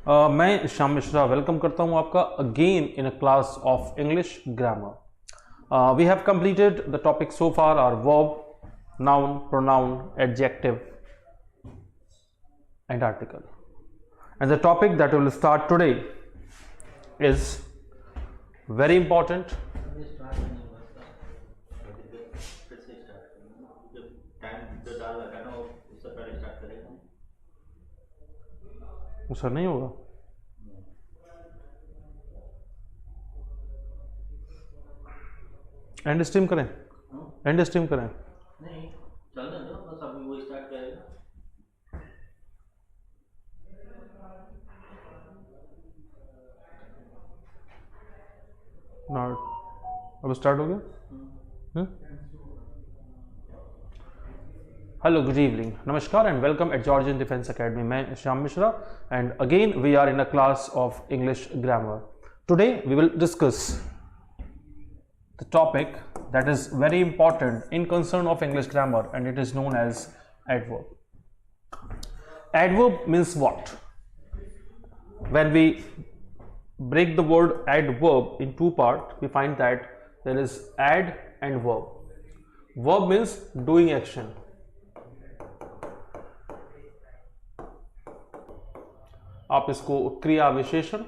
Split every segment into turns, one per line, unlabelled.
मैं श्याम मिश्रा वेलकम करता हूं आपका again in a class of English grammar. We have completed the topic so far are verb, noun, pronoun, adjective and article. And the topic that we will start today is very important. उसका नहीं होगा. And stream करें, and stream करें.
नहीं चलने दो, बस अभी वो स्टार्ट करेगा.
अब स्टार्ट हो गया. हेलो, गुड इवनिंग, नमस्कार and welcome at Georgian defence academy. मैं Shyam Mishra and again we are in a class of English grammar. Today we will discuss the topic that is very important in concern of English grammar, and it is known as adverb. Adverb means what? When we break the word adverb in two parts, we find that there is ad and verb. Verb means doing action. आप इसको क्रिया विशेषण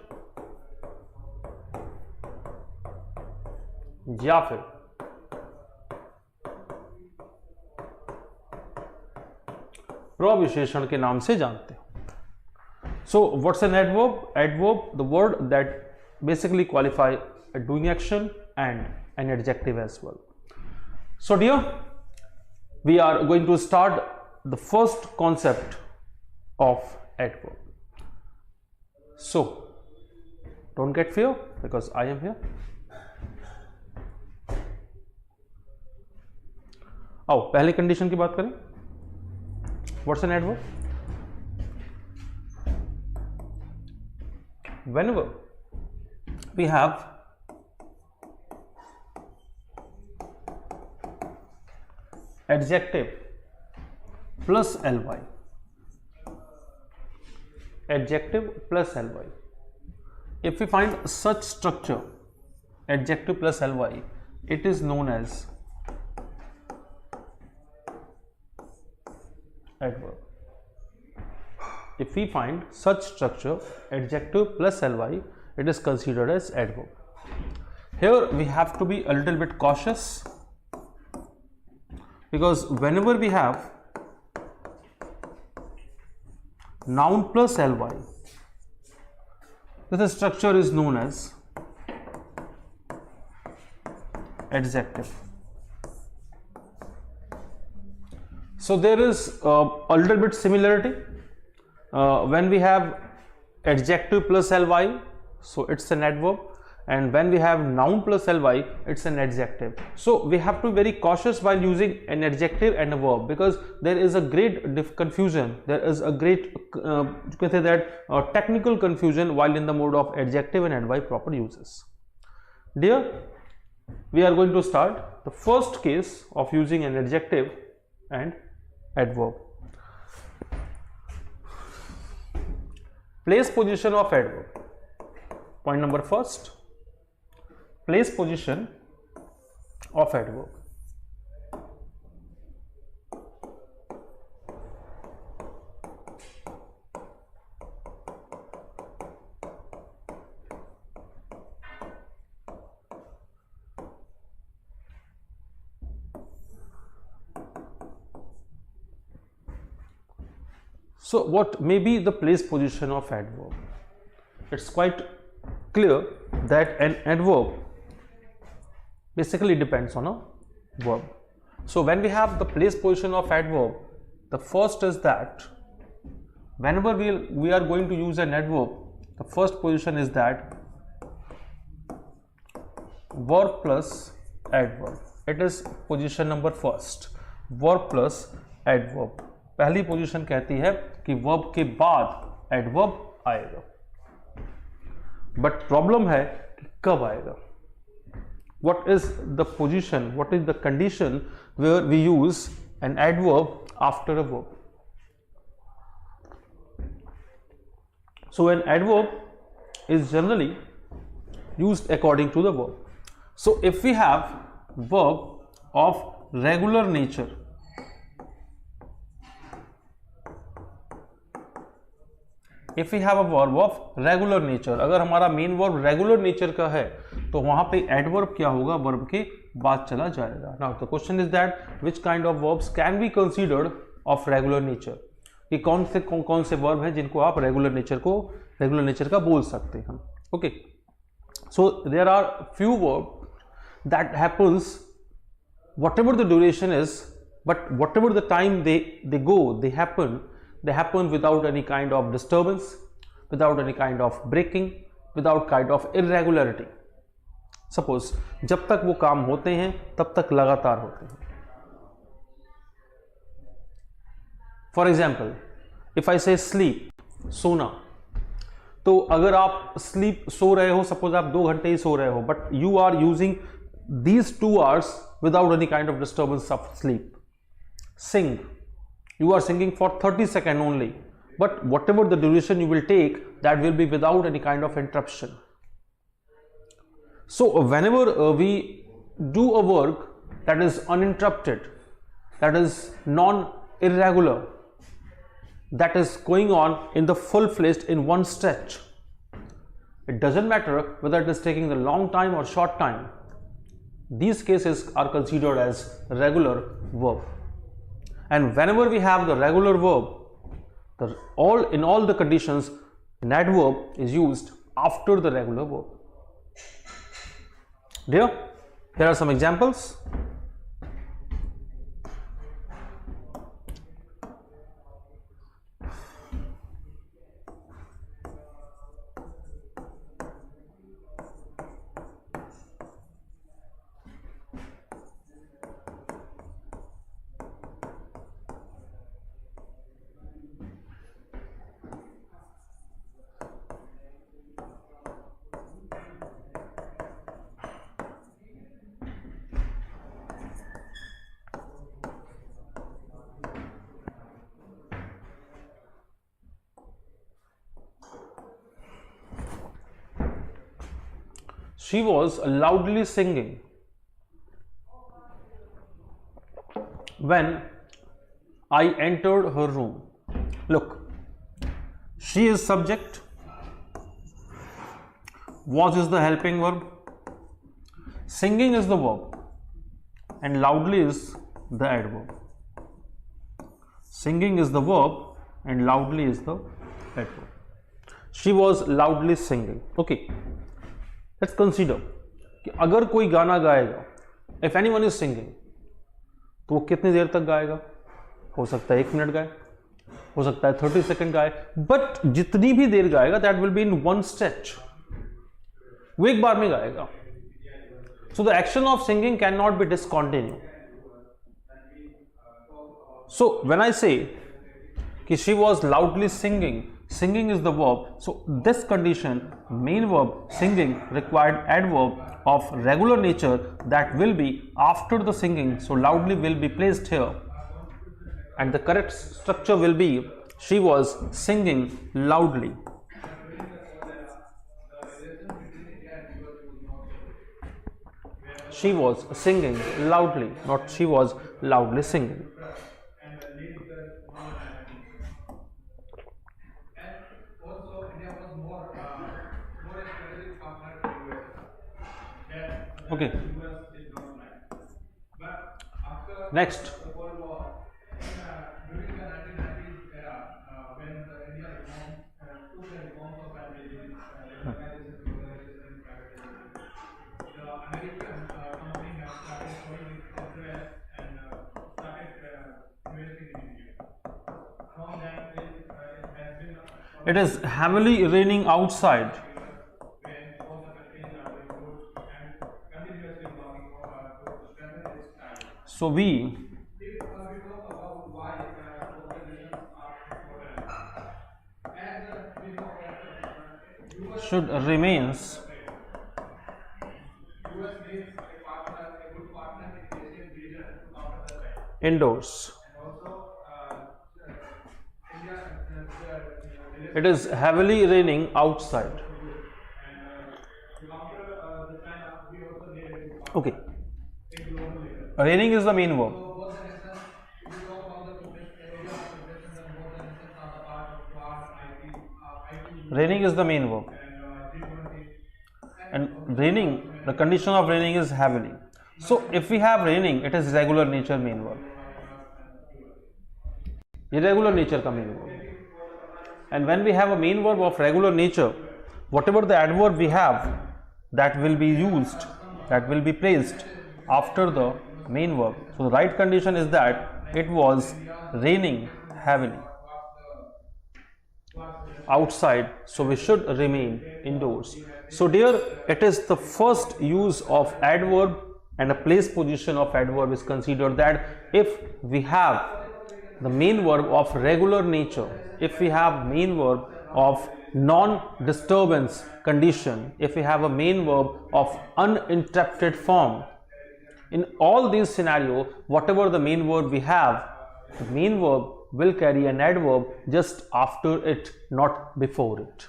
या फिर प्रविशेषण के नाम से जानते हो. So what's an adverb? Adverb, the word that basically qualify a doing action and an adjective as well. So dear, we are going to start the first concept of adverb. So don't get fear because I am here. आओ पहले condition की बात करें. What's an adverb? Whenever we have adjective plus ly, adjective plus ly, if we find such structure, adjective plus ly, it is known as adverb. If we find such structure, adjective plus ly, it is considered as adverb. Here we have to be a little bit cautious because whenever we have noun plus ly, this structure is known as adjective. So there is a little bit similarity when we have adjective plus ly, so it's an adverb, and when we have noun plus ly, it's an adjective. So we have to be very cautious while using an adjective and a verb because there is a great confusion. There is a great you can say that technical confusion while in the mode of adjective and ly proper uses. Dear, we are going to start the first case of using an adjective and adverb. Place position of adverb. Point number first, place position of adverb. So what may be the place position of adverb? It's quite clear that an adverb basically depends on a verb. So when we have the place position of adverb, the first is that whenever we are going to use an adverb, the first position is that verb plus adverb. It is position number first, verb plus adverb. पहली position कहती है कि verb के बाद adverb आएगा, but problem है कि कब आएगा. What is the position, what is the condition where we use an adverb after a verb? So an adverb is generally used according to the verb. So if we have verb of regular nature, if we have a verb of regular nature, अगर हमारा main verb regular nature का है तो वहां पे adverb क्या होगा, verb के बाद चला जाएगा. Now the question is that which kind of verbs can be considered of regular nature, कि कौन से वर्ब हैं जिनको आप रेगुलर नेचर का बोल सकते हैं. Okay, so there are few verb that happens whatever the duration is, but whatever the time they go, they happen without any kind of disturbance, without any kind of breaking, without kind of irregularity. Suppose जब तक वो काम होते हैं तब तक लगातार होते हैं. For example, if I say sleep, सोना, तो अगर आप sleep सो रहे हो, सपोज आप 2 घंटे ही सो रहे हो, but you are using these 2 hours without any kind of disturbance of sleep. Sing, you are singing for 30 seconds only, but whatever the duration you will take, that will be without any kind of interruption. So whenever we do a work that is uninterrupted, that is non-irregular, that is going on in the full-fledged in one stretch, it doesn't matter whether it is taking a long time or short time, these cases are considered as regular verb. And whenever we have the regular verb, in all the conditions, an adverb is used after the regular verb. Dear, here are some examples. She was loudly singing when I entered her room. Look, she is subject, was is the helping verb, singing is the verb, and loudly is the adverb. Singing is the verb and loudly is the adverb. She was loudly singing. Okay, let's consider कि अगर कोई गाना गाएगा, if anyone is singing, तो वो कितनी देर तक गाएगा? हो सकता है 1 मिनट गाए, हो सकता है 30 सेकंड गाए, बट जितनी भी देर गाएगा that will be in one stretch, वो एक बार में गाएगा. So the action of singing cannot be discontinued. So when I say कि she was loudly singing, singing is the verb, so this condition, main verb singing, required adverb of regular nature that will be after the singing, so loudly will be placed here, and the correct structure will be she was singing loudly. She was singing loudly, not she was loudly singing. Okay. Next. It is heavily raining outside. So we should remains indoors. It is heavily raining outside. Okay. Raining is the main verb. Raining is the main verb. And raining, the condition of raining is heavily. So if we have raining, it is regular nature main verb. Irregular nature का main verb. And when we have a main verb of regular nature, whatever the adverb we have, that will be used, that will be placed after the main verb. So the right condition is that it was raining heavily outside, so we should remain indoors. So dear, it is the first use of adverb, and a place position of adverb is considered that if we have the main verb of regular nature, if we have main verb of non-disturbance condition, if we have a main verb of uninterrupted form, in all these scenarios, whatever the main verb we have, the main verb will carry an adverb just after it, not before it.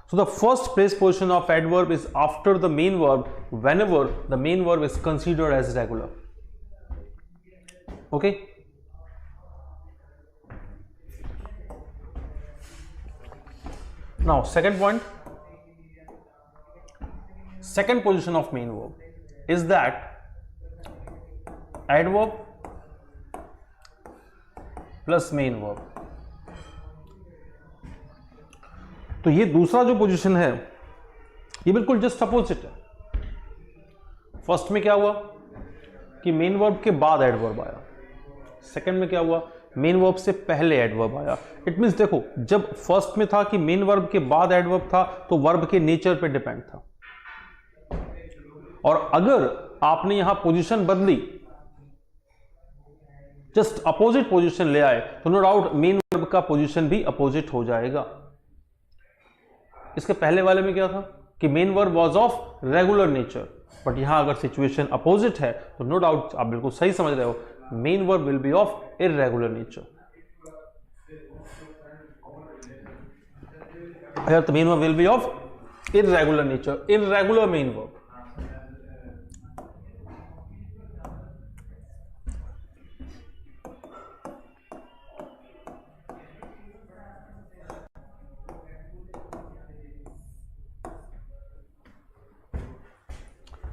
So the first place position of adverb is after the main verb whenever the main verb is considered as regular. Okay. Now second point, second position of main verb is that adverb plus main verb. तो ये दूसरा जो position है ये बिल्कुल just opposite है. First में क्या हुआ कि मेन वर्ब के बाद एडवर्ब आया, सेकंड में क्या हुआ मेन वर्ब से पहले एडवर्ब आया. इट मींस देखो, जब फर्स्ट में था कि मेन वर्ब के बाद एडवर्ब था तो वर्ब के नेचर पे डिपेंड था, और अगर आपने यहां पोजीशन बदली, जस्ट अपोजिट पोजीशन ले आए, तो नो डाउट मेन वर्ब का पोजीशन भी अपोजिट हो जाएगा. इसके पहले वाले में क्या था कि main verb was of regular nature, but यहां अगर सिचुएशन अपोजिट है तो नो डाउट आप बिल्कुल सही समझ रहे हो, main verb will be of irregular nature. Here the main verb will be of irregular nature, irregular main verb.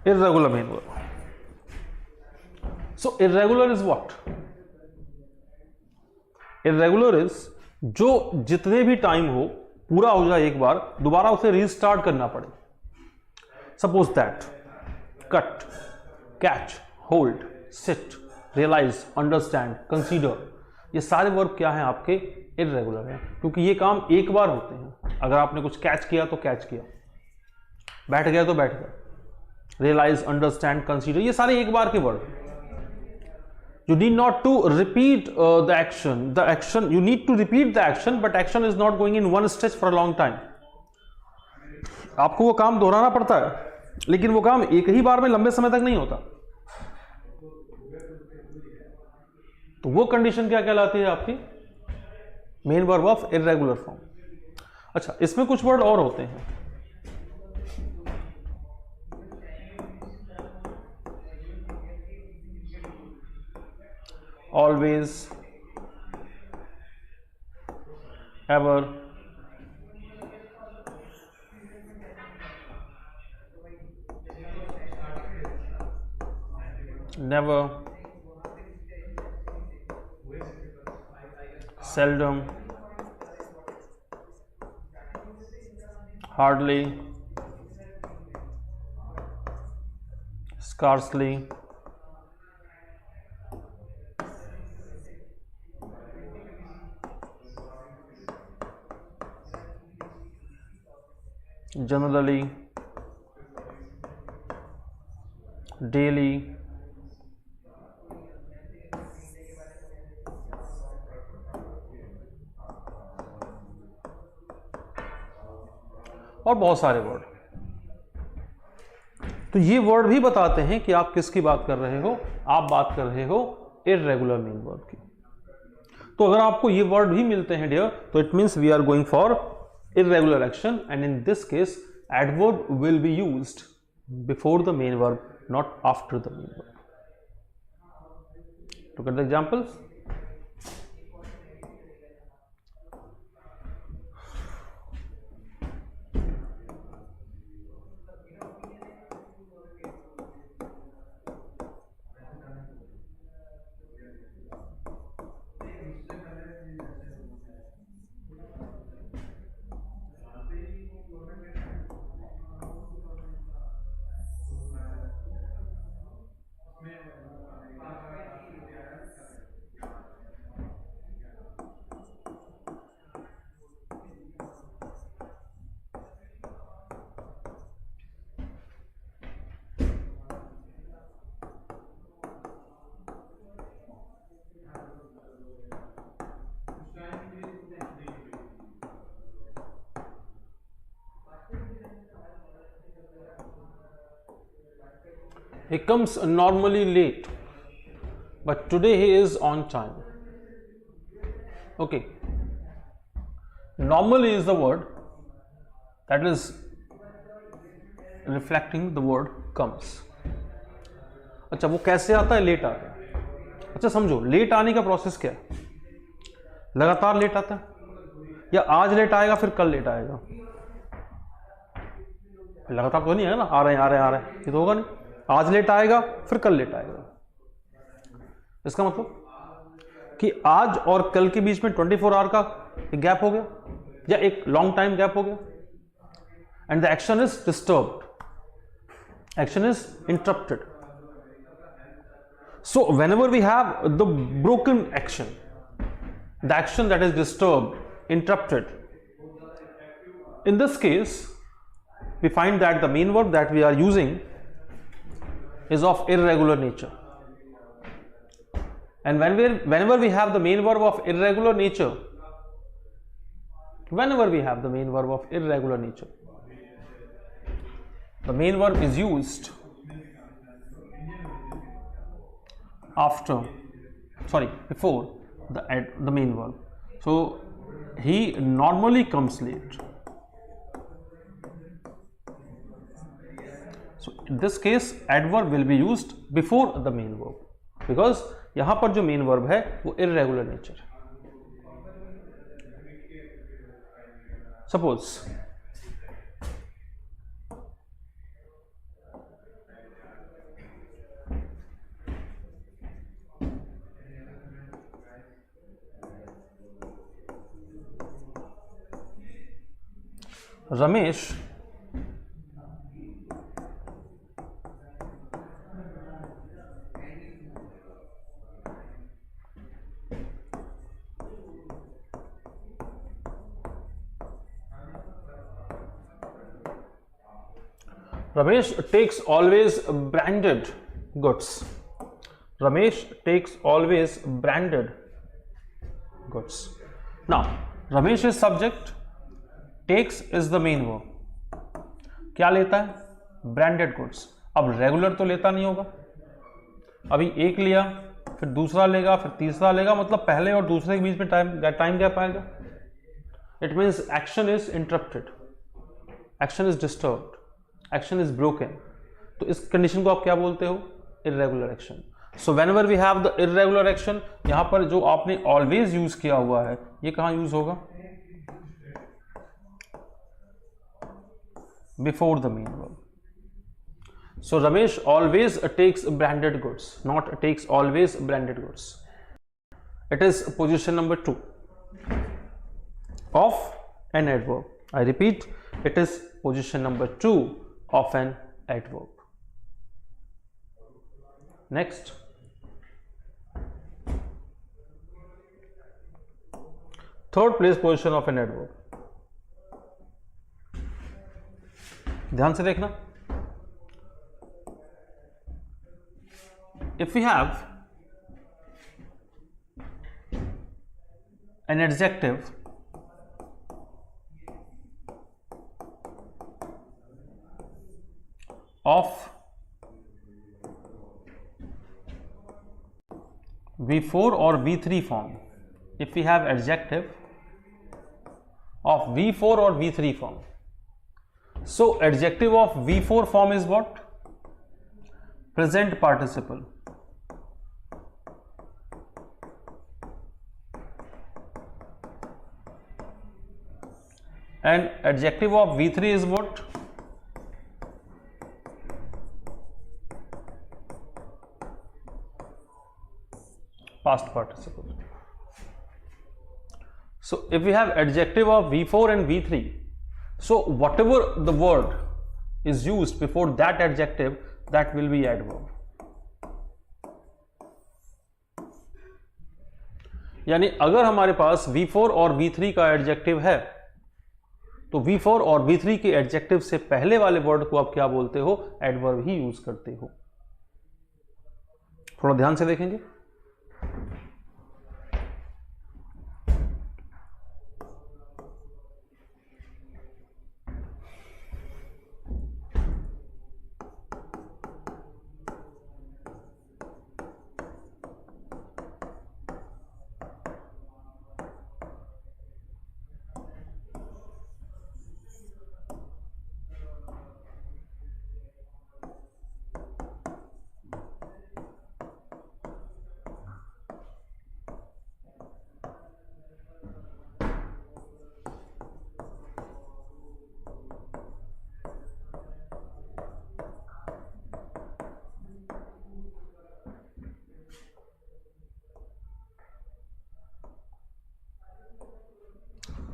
Irregular main verb. So irregular is what? Irregular is जो जितने भी टाइम हो पूरा हो जाए एक बार, दोबारा उसे रीस्टार्ट करना पड़े. Suppose that cut, catch, hold, sit, realise, understand, consider, ये सारे वर्ब क्या हैं आपके इररेगुलर हैं, क्योंकि ये काम एक बार होते हैं. अगर आपने कुछ कैच किया तो कैच किया, बैठ गया तो बैठ गया, रियलाइज, अंडरस्टैंड, कंसीडर, ये सारे एक बार के word. You need not to repeat the action, you need to repeat the action, but action is not going in one stretch for a long time. आपको वो काम दोहराना पड़ता है, लेकिन वो काम एक ही बार में लंबे समय तक नहीं होता. तो वो कंडीशन क्या कहलाती है आपकी main verb of irregular form. अच्छा, इसमें कुछ वर्ड और होते हैं. Always, ever, never, seldom, hardly, scarcely, generally, daily, और बहुत सारे वर्ड. तो ये वर्ड भी बताते हैं कि आप किसकी बात कर रहे हो, आप बात कर रहे हो इररेगुलर मेन वर्ब की. तो अगर आपको ये वर्ड भी मिलते हैं डियर, तो it means we are going for irregular action, and in this case adverb will be used before the main verb, not after the main verb. Look at the examples. He comes normally late, but today he is on time. Okay. Normally is the word that is reflecting the word comes. अच्छा, वो कैसे आता है? Late आता है. अच्छा समझो, late आने का प्रोसेस क्या है? लगातार लेट आता है या आज लेट आएगा फिर कल लेट आएगा? लगातार तो नहीं है ना, आ रहे हैं, ये तो होगा नहीं. आज लेट आएगा फिर कल लेट आएगा. इसका मतलब कि आज और कल के बीच में 24 आवर का एक गैप हो गया या एक लॉन्ग टाइम गैप हो गया. And the action is disturbed, action is interrupted. So whenever we have the broken action, the action that is disturbed, interrupted, in this case we find that the main verb that we are using is of irregular nature. And whenever we have the main verb of irregular nature, the main verb is used before the main verb. So he normally comes late. So in this case adverb will be used before the main verb, because यहां पर जो main verb है वो irregular nature है. Suppose Ramesh Ramesh takes always branded goods. Ramesh takes always branded goods. Now, Ramesh is subject, takes is the main verb. क्या लेता है? Branded goods. अब रेगुलर तो लेता नहीं होगा. अभी एक लिया, फिर दूसरा लेगा, फिर तीसरा लेगा, मतलब पहले और दूसरे के बीच में टाइम गैप आएगा. It means action is interrupted, action is disturbed, action is broken. तो इस कंडीशन को आप क्या बोलते हो? Irregular action. So whenever we have the irregular action, यहां पर जो आपने ऑलवेज यूज किया हुआ है ये कहां यूज होगा? Before the main verb. So Ramesh always takes branded goods, not takes always branded goods. It is position number 2 of an adverb. I repeat, it is position number 2 of an adverb. Next, third place position of an adverb. ध्यान से देखना. If we have an adjective of V4 or V3 form, if we have adjective of V4 or V3 form. So adjective of V4 form is what? Present participle. And adjective of V3 is what? Past participle. So if we have adjective of V4 and V3, so whatever the word is used before that adjective, that will be adverb. यानी अगर हमारे पास V4 और V3 का adjective है तो V4 और V3 के adjective से पहले वाले वर्ड को आप क्या बोलते हो? एडवर्ब ही यूज करते हो. थोड़ा ध्यान से देखेंगे.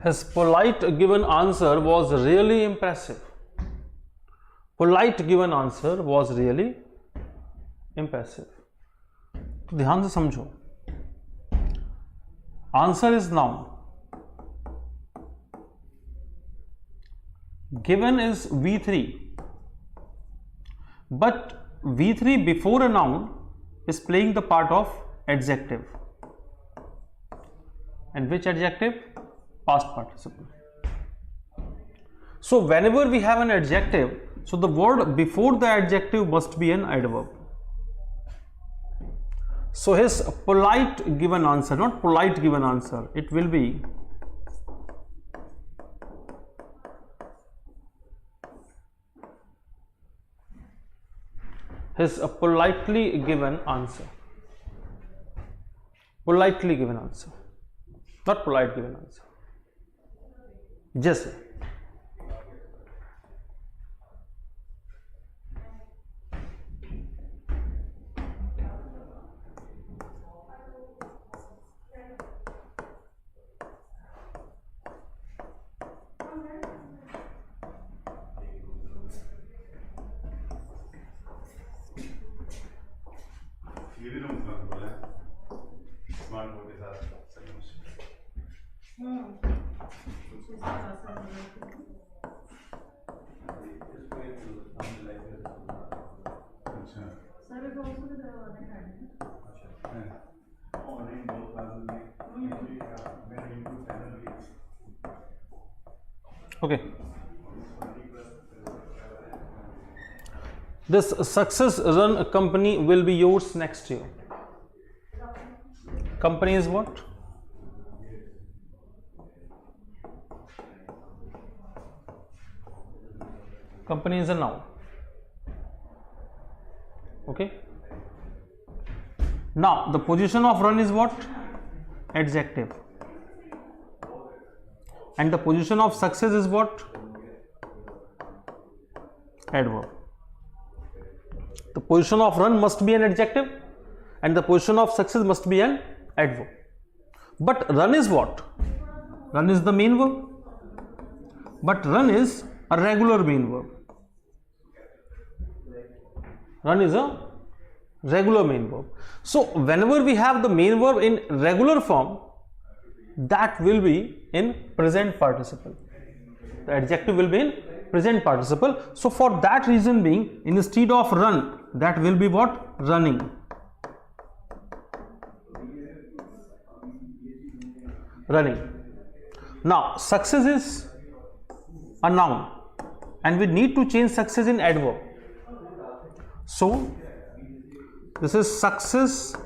His polite given answer was really impressive. Polite given answer was really impressive. तो ध्यान से समझो. Answer is noun. Given is V3. But V3 before a noun is playing the part of adjective. And which adjective? Past participle. So whenever we have an adjective, so the word before the adjective must be an adverb. So his polite given answer, not polite given answer, it will be his politely given answer. Politely given answer, not polite given answer. जैसे okay. This success run company will be yours next year. Company is what? Company is a noun. Okay. Now the position of run is what? Adjective. And the position of success is what? Adverb. The position of run must be an adjective and the position of success must be an adverb. But run is what? Run is the main verb. But run is a regular main verb. Run is a regular main verb. So whenever we have the main verb in regular form, that will be in present participle. The adjective will be in present participle. So for that reason being, instead of run, that will be what? Running. Running. Now success is a noun and we need to change success in adverb. So this is successful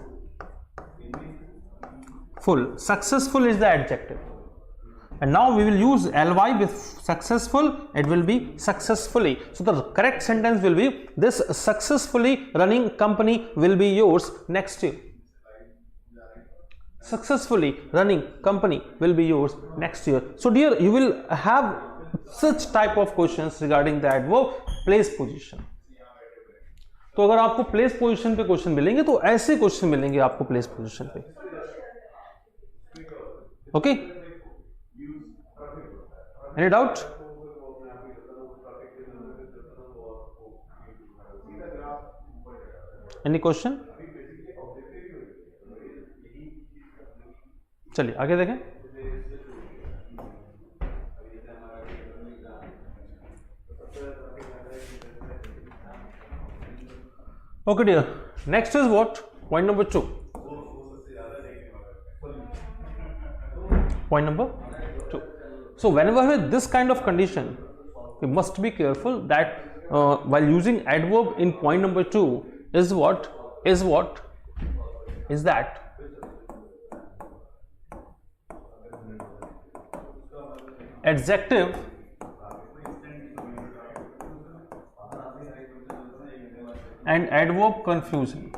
Successful is the adjective. And now we will use ly with successful. It will be successfully. So the correct sentence will be, this successfully running company will be yours next year. Successfully running company will be yours next year. So dear, you will have such type of questions regarding the adverb place position. तो अगर आपको place position पे question मिलेंगे तो ऐसे question मिलेंगे आपको place position पे. Okay, any doubt? Any question? चलिए आगे देखें. Okay dear, next is what? Point number 2. Point number 2. So whenever with this kind of condition, we must be careful that while using adverb in point number 2 is what? Is that adjective and adverb confusion.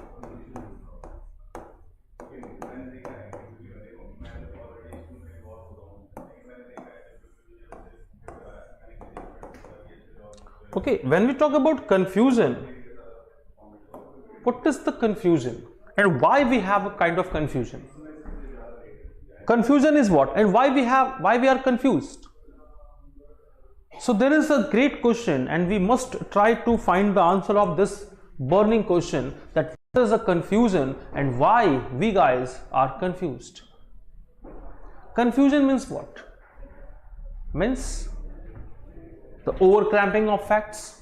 Okay, when we talk about confusion, what is the confusion and why we have a kind of confusion? Confusion is what and why we are confused? So there is a great question and we must try to find the answer of this burning question, that what is a confusion and why we guys are confused. Confusion means what? Means the overcramping of facts,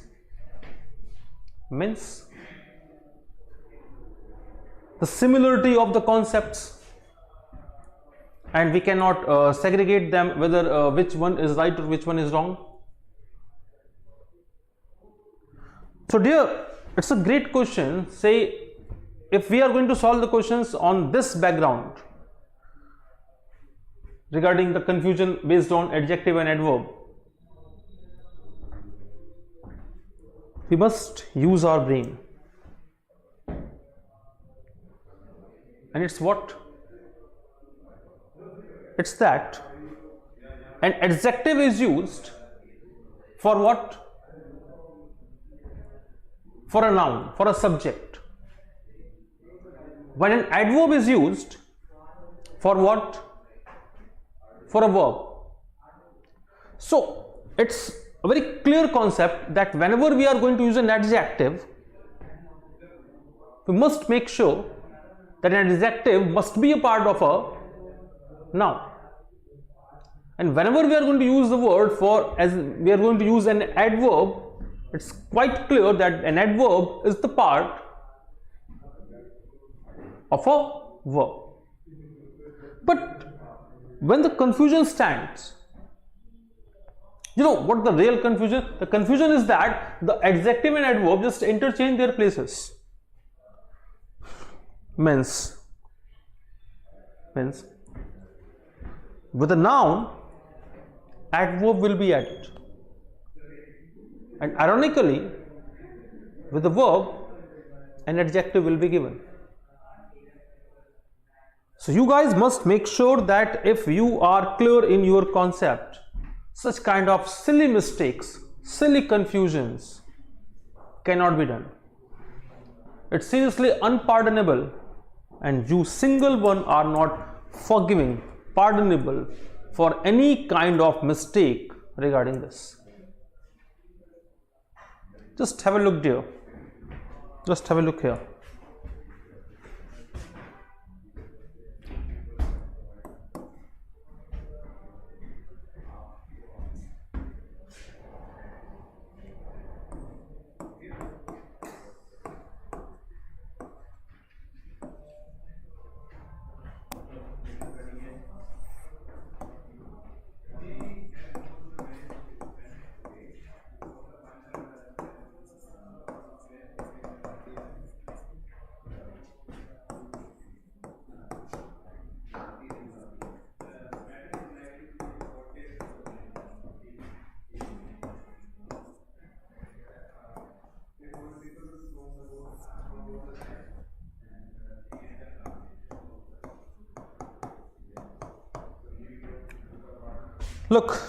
means the similarity of the concepts, and we cannot segregate them whether which one is right or which one is wrong. So dear, it's a great question. Say, if we are going to solve the questions on this background regarding the confusion based on adjective and adverb, we must use our brain. And it's what? It's that an adjective is used for what? For a noun, for a subject. When an adverb is used for what? For a verb. So it's a very clear concept that whenever we are going to use an adjective, we must make sure that an adjective must be a part of a noun. And whenever we are going to use the word for, as we are going to use an adverb, it's quite clear that an adverb is the part of a verb. But when the confusion stands, you know what the real confusion? The confusion is that the adjective and adverb just interchange their places. Means with a noun, adverb will be added, and ironically with the verb, an adjective will be given. So you guys must make sure that if you are clear in your concept, such kind of silly mistakes, silly confusions cannot be done. It's seriously unpardonable, and you single one are not forgiving, pardonable for any kind of mistake regarding this. Just have a look dear. Just have a look here. Look,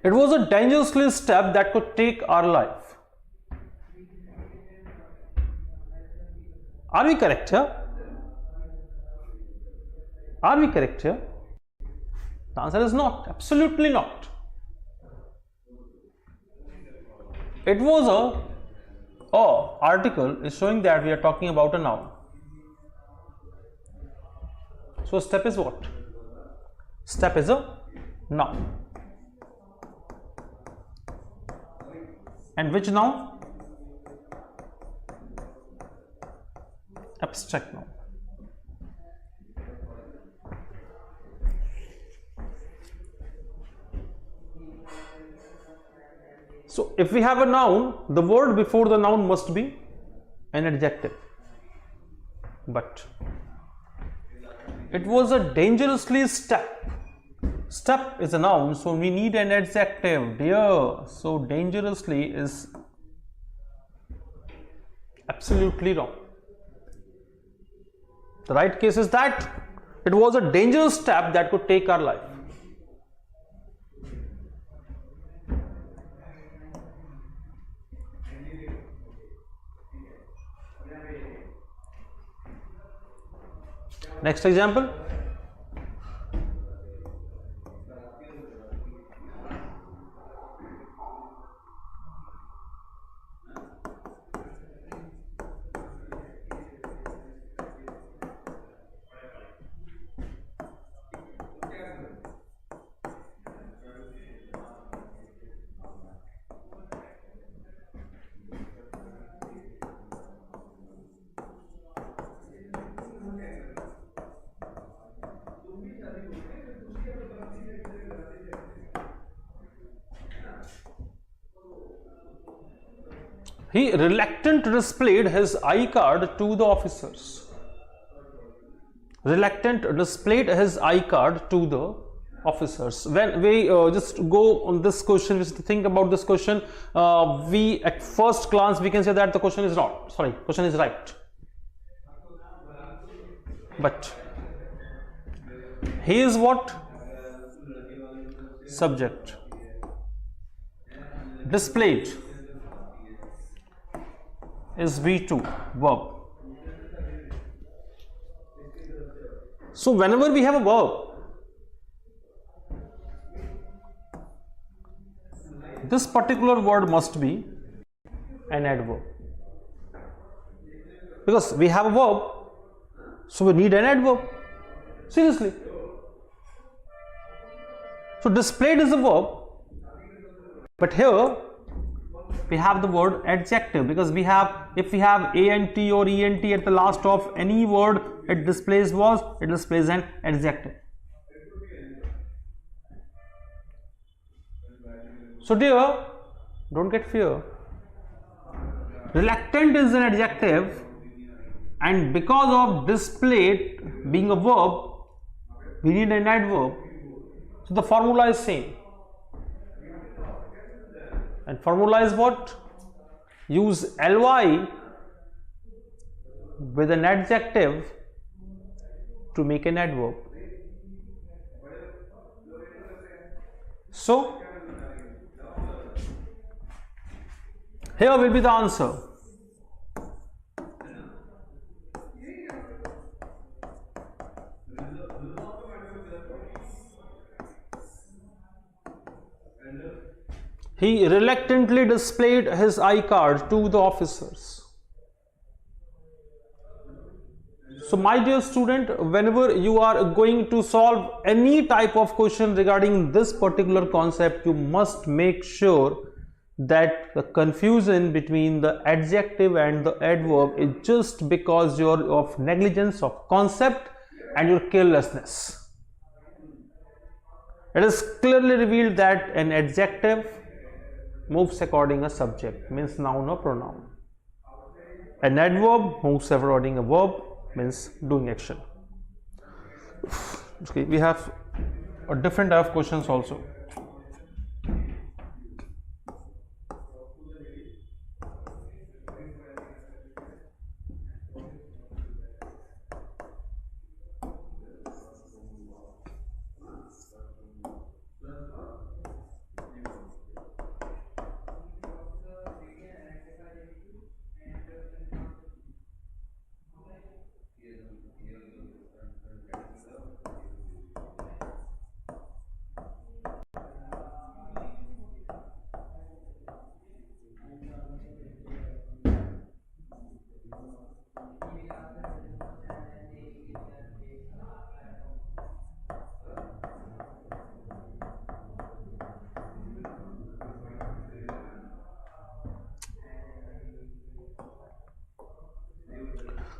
it was a dangerously step that could take our life. Are we correct here? Are we correct here? The answer is not. Absolutely not. It was a article is showing that we are talking about a noun. So step is what? Step is a noun. And which noun? Abstract noun. So if we have a noun, the word before the noun must be an adjective. But it was a dangerously step. Step is a noun, so we need an adjective, dear. So dangerously is absolutely wrong. The right case is that it was a dangerous step that could take our life. Next example. He reluctantly displayed his I card to the officers. Reluctant displayed his I card to the officers. When we just go on this question, just think about this question, we at first glance we can say that the question is not. Sorry, question is right. But he is what? Subject. Displayed is V2, verb. So whenever we have a verb, this particular word must be an adverb. Because we have a verb, so we need an adverb. Seriously. So displayed is a verb, but here we have the word adjective, because we have, if we have ant or ent at the last of any word, it displays an adjective. So dear, don't get fear. Reluctant is an adjective, and because of displayed being a verb, we need an adverb. So the formula is same. And formula is what? Use ly with an adjective to make an adverb. So here will be the answer. He reluctantly displayed his I card to the officers. So my dear student, whenever you are going to solve any type of question regarding this particular concept, you must make sure that the confusion between the adjective and the adverb is just because of negligence of concept and your carelessness. It is clearly revealed that an adjective moves according a subject, means noun or pronoun. An adverb moves according a verb, means doing action. Okay, we have a different type of questions also.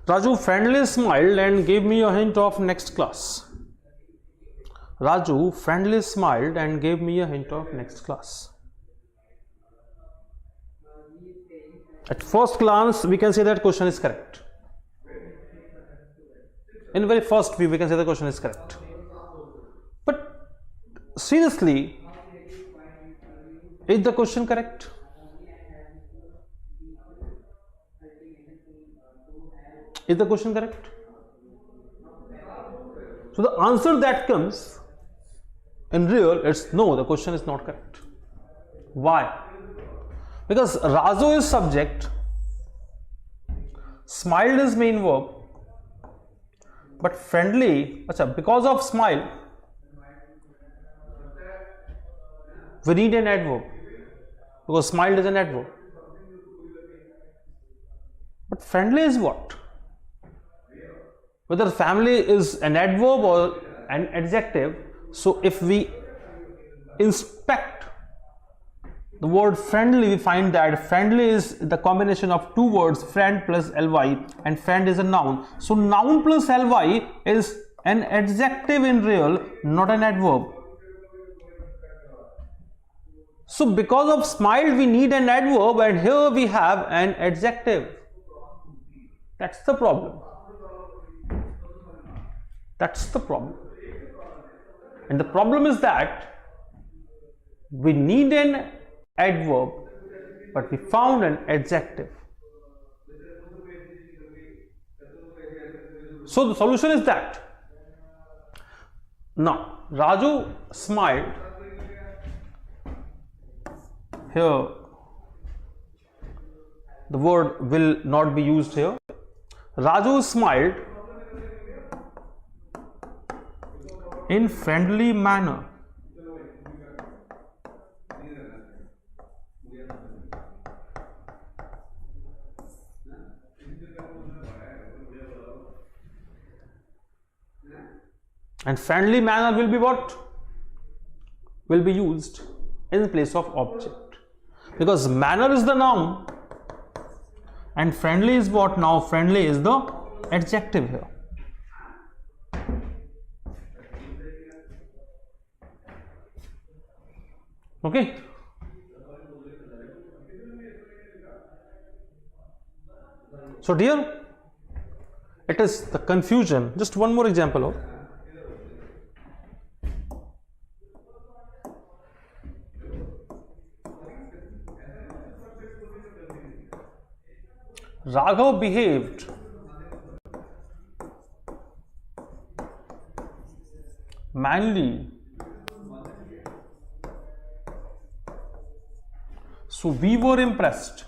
Raju friendly smiled and gave me a hint of next class. Raju friendly smiled and gave me a hint of next class. At first glance, we can say that question is correct. In very first view, we can say the question is correct. But seriously, is the question correct? Is the question correct? So the answer that comes in real, it's no, the question is not correct. Why? Because Raju is subject, smiled is main verb, but friendly, because of smile, we need an adverb, because smiled is an adverb. But friendly is what? Whether family is an adverb or an adjective, so if we inspect the word friendly, we find that friendly is the combination of two words, friend plus ly, and friend is a noun. So noun plus ly is an adjective in real, not an adverb. So because of smiled, we need an adverb, and here we have an adjective. That's the problem. That's the problem. And the problem is that we need an adverb, but we found an adjective. So the solution is that now Raju smiled. Here the word will not be used here. Raju smiled in friendly manner. And friendly manner will be what? Will be used in place of object. Because manner is the noun and friendly is what now? Friendly is the adjective here. Okay. So dear, it is the confusion. Just one more example of Raghav behaved manly, so we were impressed.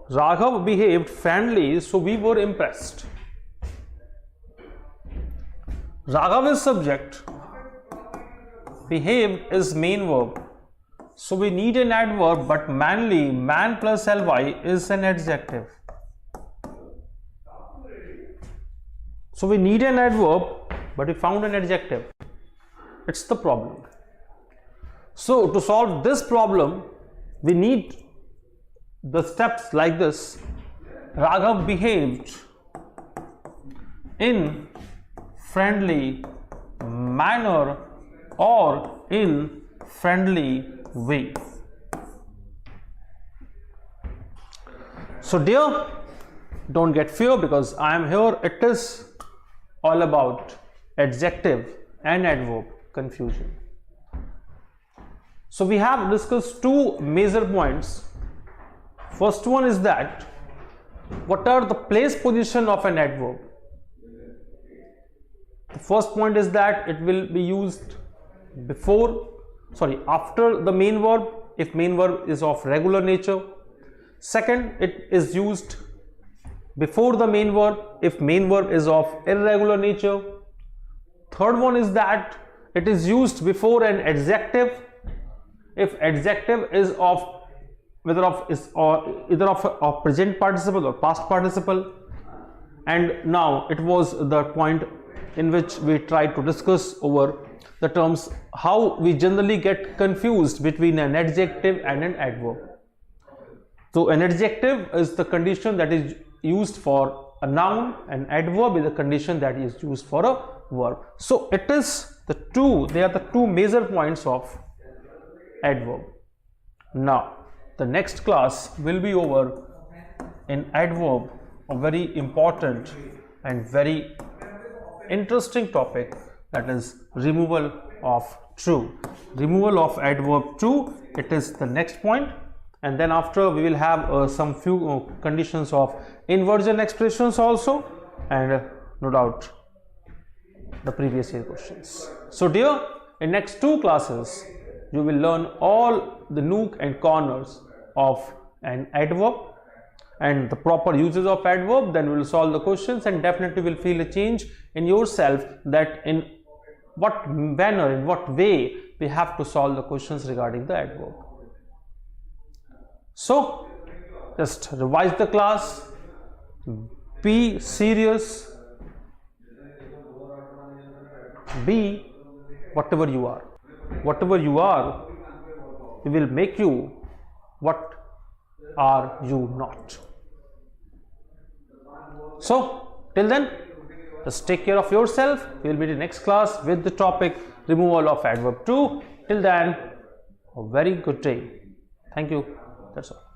Raghav behaved friendly, so we were impressed. Raghav is subject, behaved is main verb, so we need an adverb, but manly, man plus ly is an adjective. So we need an adverb, but we found an adjective. It's the problem. So to solve this problem, we need the steps like this. Raghav behaved in friendly manner or in friendly way. So dear, don't get fear, because I am here. It is all about adjective and adverb confusion. So we have discussed two major points. First one is that what are the place position of an adverb? The first point is that it will be used after the main verb if main verb is of regular nature. Second, it is used before the main verb if main verb is of irregular nature. Third one is that it is used before an adjective if adjective is of either of present participle or past participle. And now it was the point in which we tried to discuss over the terms how we generally get confused between an adjective and an adverb. So an adjective is the condition that is used for a noun, and adverb is the condition that is used for a verb. So it is they are the two major points of adverb. Now the next class will be over in adverb, a very important and very interesting topic, that is removal of true. Removal of adverb true, it is the next point. And then after we will have some few conditions of inversion expressions also, and no doubt the previous year questions. So dear, in next two classes you will learn all the nook and corners of an adverb and the proper uses of adverb. Then we will solve the questions and definitely will feel a change in yourself, that in what manner, in what way we have to solve the questions regarding the adverb. So just revise the class, be serious, be whatever you are. Whatever you are, we will make you what are you not. So till then, just take care of yourself. We will meet in next class with the topic removal of adverb true. Till then, a very good day. Thank you. That's all.